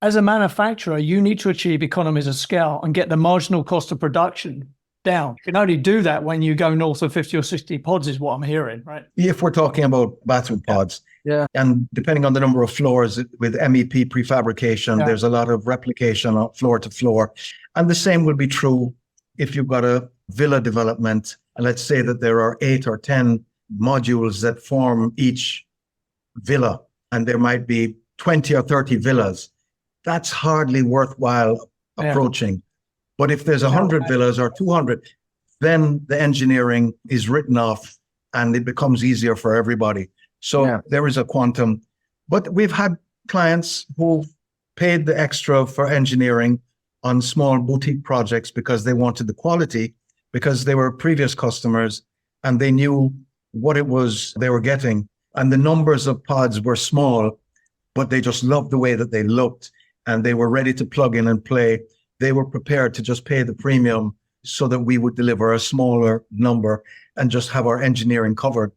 as a manufacturer, you need to achieve economies of scale and get the marginal cost of production down. You can only do that when you go north of 50 or 60 pods is what I'm hearing, right? If we're talking about bathroom pods, Yeah. And depending on the number of floors with MEP prefabrication, there's a lot of replication on floor to floor. And the same will be true if you've got a villa development. And let's say that there are 8 or 10 modules that form each villa, and there might be 20 or 30 villas. That's hardly worthwhile approaching. But if there's 100 villas or 200, then the engineering is written off and it becomes easier for everybody. So there is a quantum. But we've had clients who paid the extra for engineering on small boutique projects because they wanted the quality, because they were previous customers and they knew what it was they were getting. And the numbers of pods were small, but they just loved the way that they looked and they were ready to plug in and play. They were prepared to just pay the premium so that we would deliver a smaller number and just have our engineering covered.